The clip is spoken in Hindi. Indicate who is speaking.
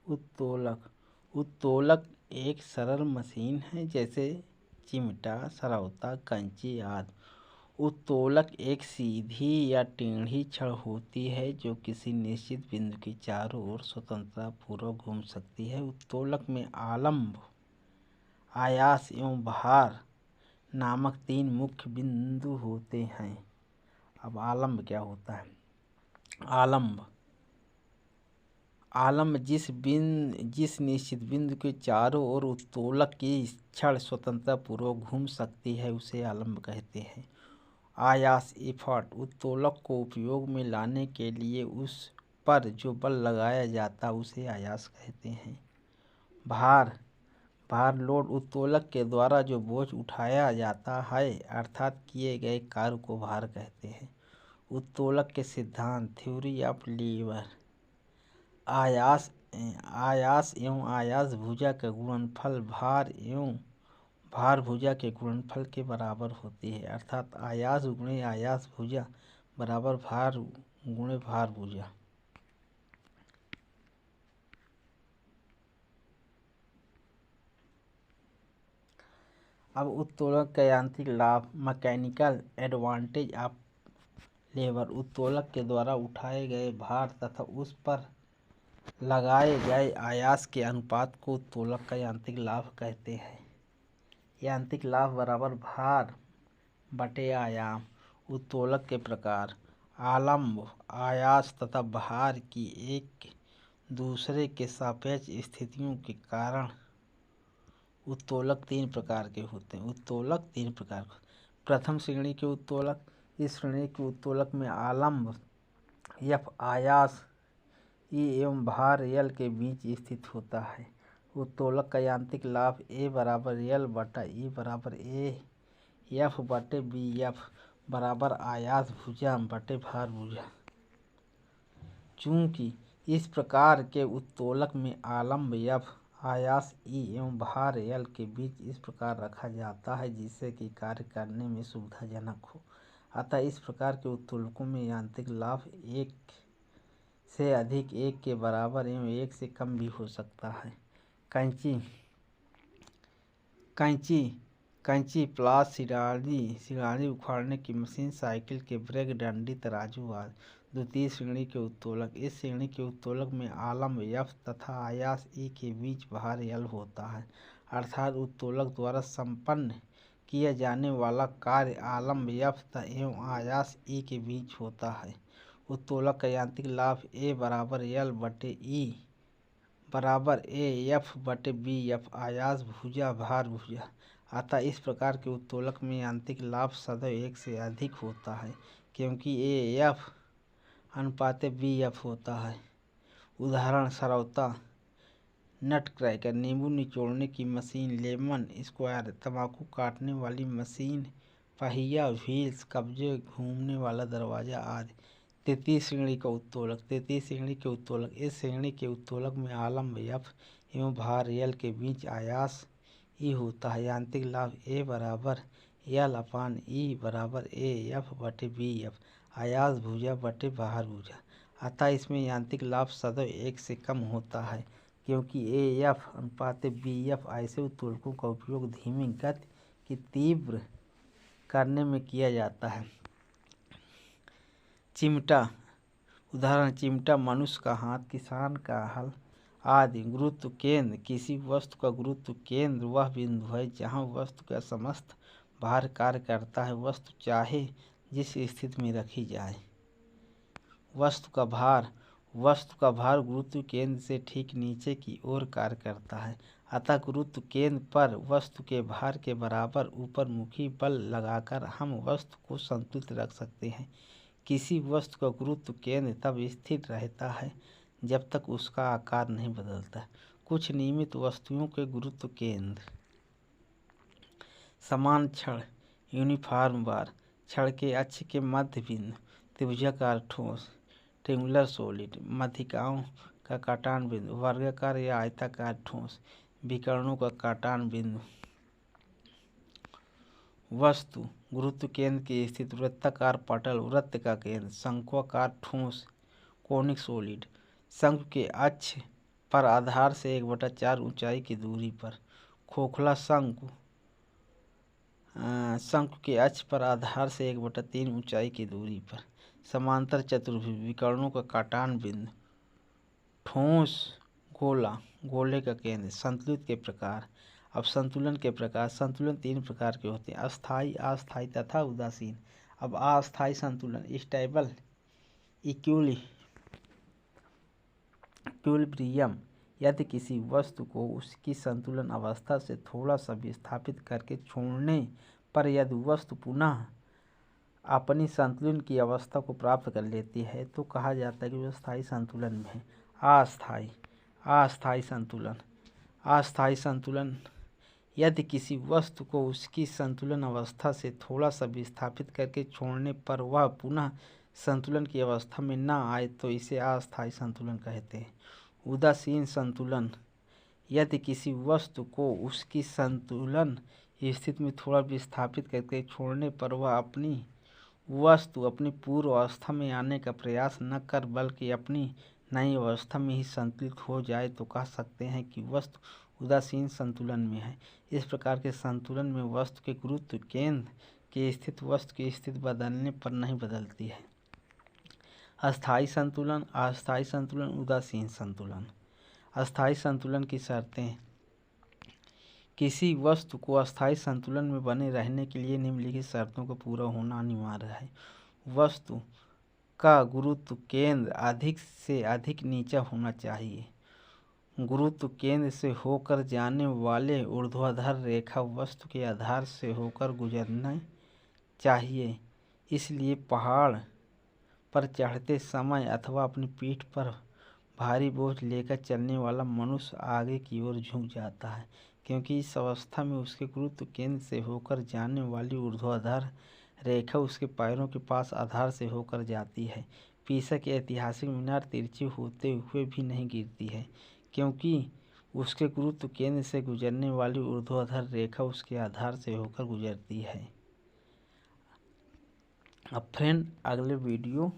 Speaker 1: उत्तोलक। उत्तोलक एक सरल मशीन है जैसे चिमटा, सरौता, कैंची आदि। उत्तोलक एक सीधी या टेढ़ी छड़ होती है जो किसी निश्चित बिंदु के चारों ओर स्वतंत्रतापूर्वक घूम सकती है। उत्तोलक में आलंब, आयास एवं भार नामक तीन मुख्य बिंदु होते हैं। अब आलंब क्या होता है? आलंब जिस निश्चित बिंदु के चारों ओर उत्तोलक की छड़ स्वतंत्रतापूर्वक घूम सकती है उसे आलंब कहते हैं। आयास, एफर्ट, उत्तोलक को उपयोग में लाने के लिए उस पर जो बल लगाया जाता उसे आयास कहते हैं। भार, लोड, उत्तोलक के द्वारा जो बोझ उठाया जाता है अर्थात किए गए कार्य को भार कहते हैं। उत्तोलक के सिद्धांत, थ्योरी ऑफ लीवर। आयास एवं आयास भुजा का गुणनफल भार एवं भार भुजा के गुणनफल के बराबर होती है, अर्थात आयास गुणे आयास भुजा बराबर भार गुणे भार भुजा। अब उत्तोलक का यांत्रिक लाभ, मैकेनिकल एडवांटेज ऑफ लेबर। उत्तोलक के द्वारा उठाए गए भार तथा उस पर लगाए गए आयास के अनुपात को उत्तोलक का यांत्रिक लाभ कहते हैं। यांत्रिक लाभ बराबर भार बटे आयाम। उत्तोलक के प्रकार, आलंब, आयास तथा भार की एक दूसरे के सापेक्ष स्थितियों के कारण उत्तोलक तीन प्रकार के होते हैं। प्रथम श्रेणी के उत्तोलक। इस श्रेणी के उत्तोलक में आलंब एफ आयास ई एवं भार यल के बीच स्थित होता है। उत्तोलक का यांत्रिक लाभ ए बराबर यल बटा ई बराबर ए एफ बटे बी एफ बराबर आयास भुजा बटे भार भुजा। चूंकि इस प्रकार के उत्तोलक में आलंब एफ आयास ई एवं भार यल के बीच इस प्रकार रखा जाता है जिससे कि कार्य करने में सुविधाजनक हो, अतः इस प्रकार के उत्तोलकों में यांत्रिक लाभ एक से अधिक, एक के बराबर एवं एक से कम भी हो सकता है। कैंची, प्लास, सिराड़ी उखाड़ने की मशीन, साइकिल के ब्रेक, डंडी, तराजू आदि। द्वितीय श्रेणी के उत्तोलक। इस श्रेणी के उत्तोलक में आलंब एफ तथा आयास ई के बीच भार यल होता है, अर्थात उत्तोलक द्वारा संपन्न किया जाने वाला कार्य आलंब एफ एवं आयास ई के बीच होता है। उत्तोलक का यांत्रिक लाभ ए बराबर यल बटे ई बराबर ए एफ बटे बी एफ आयास भुजा भार भुजा, अतः इस प्रकार के उत्तोलक में यांत्रिक लाभ सदैव एक से अधिक होता है क्योंकि ए एफ अनुपात बी एफ होता है। उदाहरण, सरौता, नट क्रैकर, नींबू निचोड़ने की मशीन, लेमन स्क्वायर, तंबाकू काटने वाली मशीन, पहिया, व्हील्स, कब्जे घूमने वाला दरवाजा आदि। तृतीय श्रेणी का उत्तोलक। इस श्रेणी के उत्तोलक में आलंब एफ एवं भार यल के बीच आयास ई होता है। यांत्रिक लाभ ए बराबर यल अपान ई बराबर ए एफ बटे बी एफ आयास भुजा बटे भार भुजा, अतः इसमें यांत्रिक लाभ सदैव एक से कम होता है क्योंकि ए एफ अनुपात बी एफ ऐसे उत्तोलकों का उपयोग धीमी गति की तीव्र करने में किया जाता है। चिमटा, उदाहरण, चिमटा, मनुष्य का हाथ, किसान का हल आदि। गुरुत्व केंद्र, किसी वस्तु का गुरुत्व केंद्र वह बिंदु है जहाँ वस्तु का समस्त भार कार्य करता है, वस्तु चाहे जिस स्थिति में रखी जाए। वस्तु का भार गुरुत्व केंद्र से ठीक नीचे की ओर कार्य करता है, अतः गुरुत्व केंद्र पर वस्तु के भार के बराबर ऊपरमुखी बल लगाकर हम वस्तु को संतुलित रख सकते हैं। किसी वस्तु का गुरुत्व केंद्र तब स्थिर रहता है जब तक उसका आकार नहीं बदलता। कुछ नियमित वस्तुओं के गुरुत्व केंद्र। समान छड़, यूनिफॉर्म बार, छड़ के अक्ष के मध्य बिंदु, त्रिभुजाकार ठोस, ट्रेंगुलर सॉलिड, माध्यिकाओं का काटान बिंदु, वर्गाकार या आयताकार ठोस, विकर्णों का काटान बिंदु। वस्तु गुरुत्व केंद्र की स्थित, वृत्ताकार पटल, वृत्त का केंद्र, शंक्वाकार ठोस, कोनिक सॉलिड, शंकु के अक्ष पर आधार से 1/4 ऊंचाई की दूरी पर। खोखला शंकु शंकु के अक्ष पर आधार से 1/3 ऊंचाई की दूरी पर। समांतर चतुर्भुज विकर्णों का काटान बिंदु। ठोस गोला, गोले का केंद्र। संतुलित के प्रकार। अब संतुलन के प्रकार। संतुलन 3 प्रकार के होते हैं, अस्थायी, अस्थायी तथा उदासीन। अब अस्थायी संतुलन स्टेबल इक्विलिब्रियम, यदि किसी वस्तु को उसकी संतुलन अवस्था से थोड़ा सा विस्थापित करके छोड़ने पर यदि वस्तु पुनः अपनी संतुलन की अवस्था को प्राप्त कर लेती है तो कहा जाता है कि वह स्थायी संतुलन में है। अस्थायी संतुलन। अस्थायी संतुलन, यदि किसी वस्तु को उसकी संतुलन अवस्था से थोड़ा सा विस्थापित करके छोड़ने पर वह पुनः संतुलन की अवस्था में न आए तो इसे अस्थायी संतुलन कहते हैं। उदासीन संतुलन, यदि किसी वस्तु को उसकी संतुलन स्थिति में थोड़ा विस्थापित करके छोड़ने पर वह अपनी पूर्व अवस्था में आने का प्रयास न कर बल्कि अपनी नई अवस्था में ही संतुलित हो जाए तो कह सकते हैं कि वस्तु उदासीन संतुलन में है। इस प्रकार के संतुलन में वस्तु के गुरुत्व केंद्र की स्थिति वस्तु की स्थिति बदलने पर नहीं बदलती है। अस्थायी संतुलन, अस्थायी संतुलन, उदासीन संतुलन। अस्थायी संतुलन की शर्तें। किसी वस्तु को अस्थायी संतुलन में बने रहने के लिए निम्नलिखित शर्तों का पूरा होना अनिवार्य है। वस्तु का गुरुत्व केंद्र अधिक से अधिक नीचा होना चाहिए। गुरुत्व केंद्र से होकर जाने वाले ऊर्ध्वाधर रेखा वस्तु के आधार से होकर गुजरना चाहिए। इसलिए पहाड़ पर चढ़ते समय अथवा अपनी पीठ पर भारी बोझ लेकर चलने वाला मनुष्य आगे की ओर झुक जाता है, क्योंकि इस अवस्था में उसके गुरुत्व केंद्र से होकर जाने वाली ऊर्ध्वाधर रेखा उसके पैरों के पास आधार से होकर जाती है। पीसा की ऐतिहासिक मीनार तिरछी होते हुए भी नहीं गिरती है, क्योंकि उसके गुरुत्व केंद्र से गुजरने वाली ऊर्ध्वाधर रेखा उसके आधार से होकर गुजरती है। अब फ्रेंड, अगले वीडियो